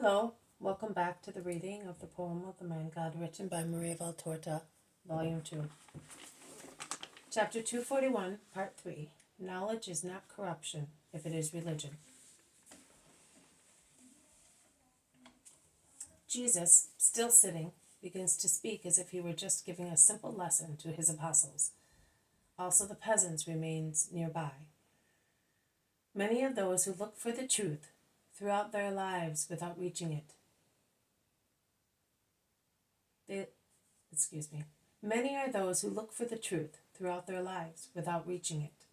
Hello, welcome back to the reading of the poem of the Man God written by Maria Valtorta, Volume 2. Chapter 241, Part 3. Knowledge is not corruption if it is religion. Jesus, still sitting, begins to speak as if he were just giving a simple lesson to his apostles. Also the peasants remains nearby. Many of those who look for the truth throughout their lives without reaching it. Many are those who look for the truth throughout their lives without reaching it.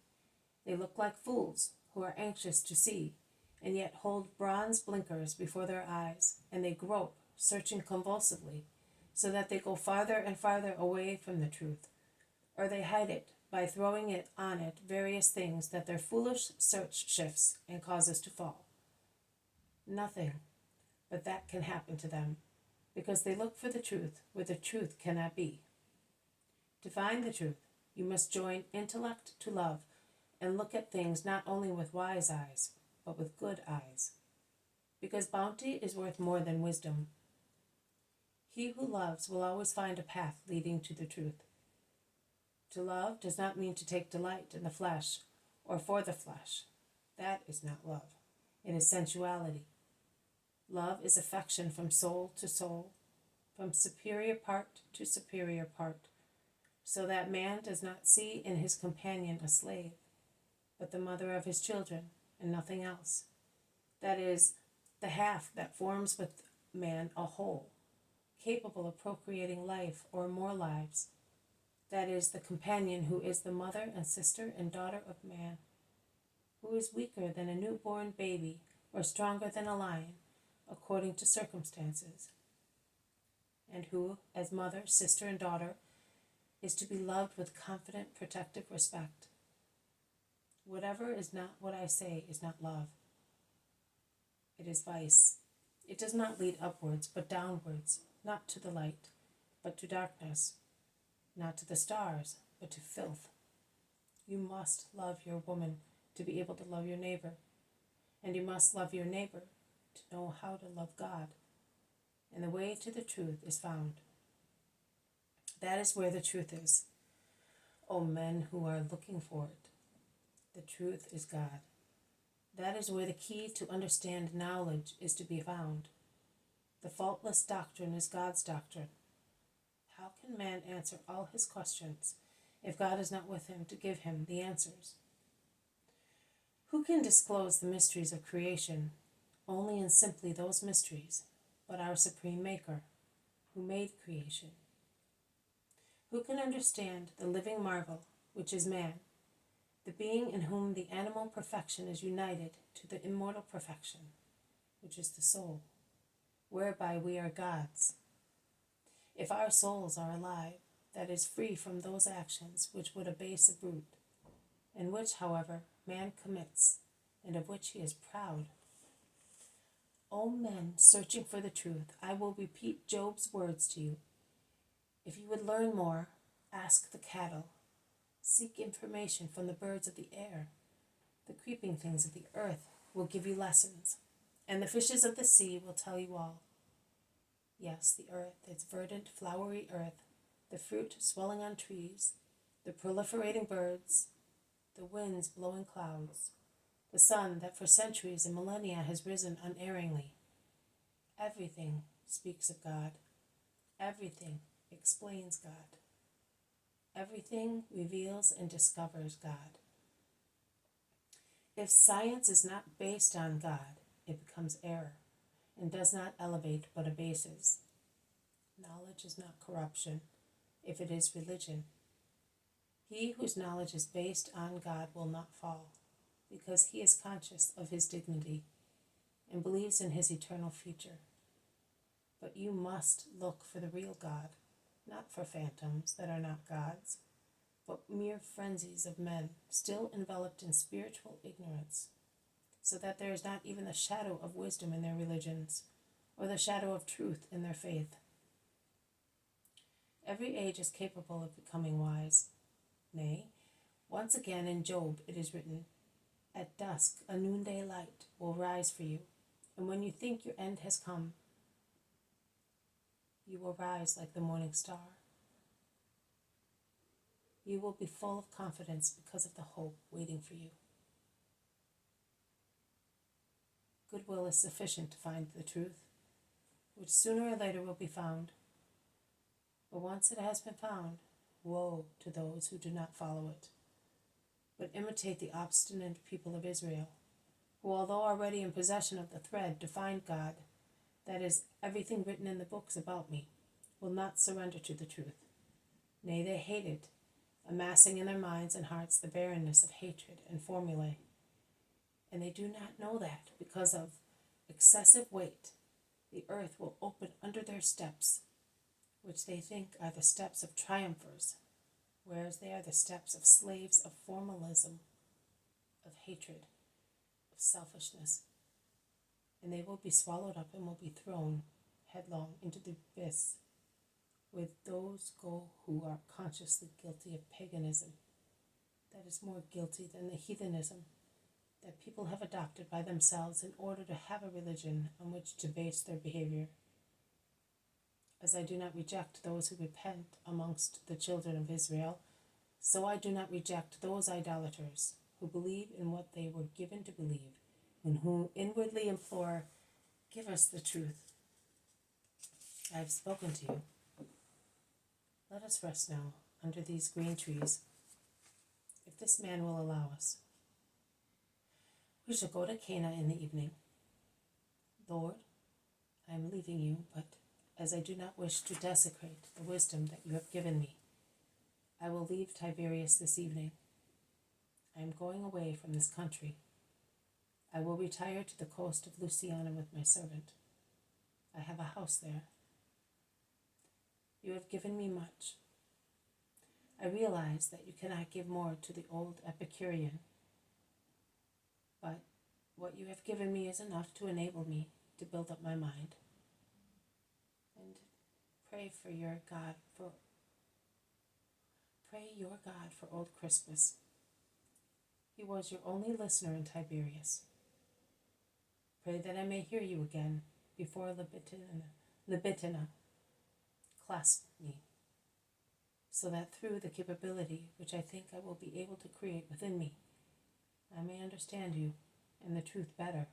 They look like fools who are anxious to see, and yet hold bronze blinkers before their eyes, and they grope, searching convulsively, so that they go farther and farther away from the truth, or they hide it by throwing it on it various things that their foolish search shifts and causes to fall. Nothing but that can happen to them, because they look for the truth where the truth cannot be. To find the truth, you must join intellect to love and look at things not only with wise eyes, but with good eyes. Because bounty is worth more than wisdom. He who loves will always find a path leading to the truth. To love does not mean to take delight in the flesh or for the flesh. That is not love. It is sensuality. Love is affection from soul to soul, from superior part to superior part, so that man does not see in his companion a slave, but the mother of his children, and nothing else. That is, the half that forms with man a whole, capable of procreating life or more lives. That is, the companion who is the mother and sister and daughter of man, who is weaker than a newborn baby or stronger than a lion, according to circumstances, and who, as mother, sister, and daughter, is to be loved with confident, protective respect. Whatever is not what I say is not love. It is vice. It does not lead upwards, but downwards, not to the light, but to darkness, not to the stars, but to filth. You must love your woman to be able to love your neighbor, and you must love your neighbor to know how to love God. And the way to the truth is found. That is where the truth is. O men who are looking for it, the truth is God. That is where the key to understand knowledge is to be found. The faultless doctrine is God's doctrine. How can man answer all his questions if God is not with him to give him the answers? Who can disclose the mysteries of creation? Only and simply those mysteries, but our Supreme Maker, who made creation. Who can understand the living marvel, which is man, the being in whom the animal perfection is united to the immortal perfection, which is the soul, whereby we are gods? If our souls are alive, that is free from those actions which would abase a brute, and which, however, man commits, and of which he is proud. O men searching for the truth, I will repeat Job's words to you. If you would learn more, ask the cattle. Seek information from the birds of the air. The creeping things of the earth will give you lessons, and the fishes of the sea will tell you all. Yes, the earth, its verdant, flowery earth, the fruit swelling on trees, the proliferating birds, the winds blowing clouds, the sun that for centuries and millennia has risen unerringly. Everything speaks of God. Everything explains God. Everything reveals and discovers God. If science is not based on God, it becomes error and does not elevate but abases. Knowledge is not corruption if it is religion. He whose knowledge is based on God will not fall, because he is conscious of his dignity and believes in his eternal future. But you must look for the real God, not for phantoms that are not gods, but mere frenzies of men still enveloped in spiritual ignorance, so that there is not even the shadow of wisdom in their religions, or the shadow of truth in their faith. Every age is capable of becoming wise. Nay, once again in Job it is written, "At dusk a noonday light will rise for you, And when you think your end has come, you will rise like the morning star. You will be full of confidence because of the hope waiting for you. Goodwill is sufficient to find the truth, which sooner or later will be found. But once it has been found, woe to those who do not follow it, but imitate the obstinate people of Israel, who, although already in possession of the thread to find God, that is, everything written in the books about me, will not surrender to the truth. Nay, they hate it, amassing in their minds and hearts the barrenness of hatred and formulae. And they do not know that, because of excessive weight, the earth will open under their steps, which they think are the steps of triumphers, whereas they are the steps of slaves of formalism, of hatred, of selfishness. And they will be swallowed up and will be thrown headlong into the abyss, where those go who are consciously guilty of paganism, that is more guilty than the heathenism that people have adopted by themselves in order to have a religion on which to base their behavior. As I do not reject those who repent amongst the children of Israel, so I do not reject those idolaters who believe in what they were given to believe, and who inwardly implore, "Give us the truth." I have spoken to you. Let us rest now under these green trees, if this man will allow us. We shall go to Cana in the evening. Lord, I am leaving you, but as I do not wish to desecrate the wisdom that you have given me, I will leave Tiberias this evening. I am going away from this country. I will retire to the coast of Lusitania with my servant. I have a house there. You have given me much. I realize that you cannot give more to the old Epicurean, but what you have given me is enough to enable me to build up my mind. And pray your God for old Crispus. He was your only listener in Tiberias. Pray that I may hear you again before Libitina clasp me, so that through the capability which I think I will be able to create within me, I may understand you and the truth better.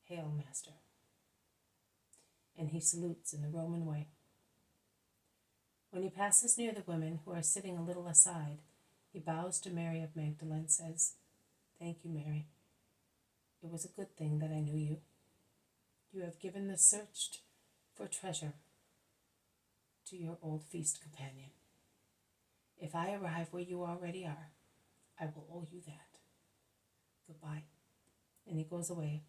Hail, Master. And he salutes in the Roman way. When he passes near the women who are sitting a little aside, he bows to Mary of Magdala and says, "Thank you, Mary. It was a good thing that I knew you. You have given the search for treasure to your old feast companion. If I arrive where you already are, I will owe you that. Goodbye." And he goes away.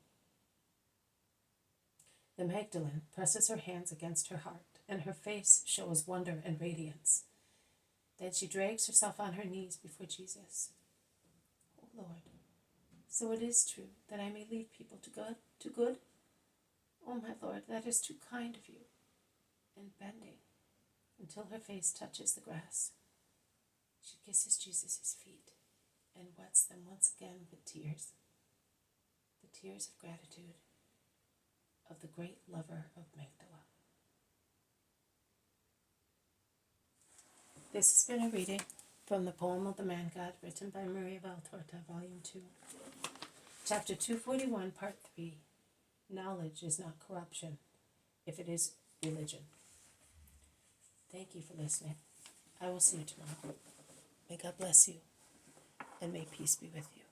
The Magdalene presses her hands against her heart, and her face shows wonder and radiance. Then she drags herself on her knees before Jesus. "Oh Lord, so it is true that I may lead people to good? Oh my Lord, that is too kind of you." And bending until her face touches the grass, she kisses Jesus' feet and wets them once again with tears, the tears of gratitude of the great lover of Magdala. This has been a reading from the poem of the Man God, written by Maria Valtorta, Volume 2. Chapter 241, Part 3. Knowledge is not corruption, if it is religion. Thank you for listening. I will see you tomorrow. May God bless you, and may peace be with you.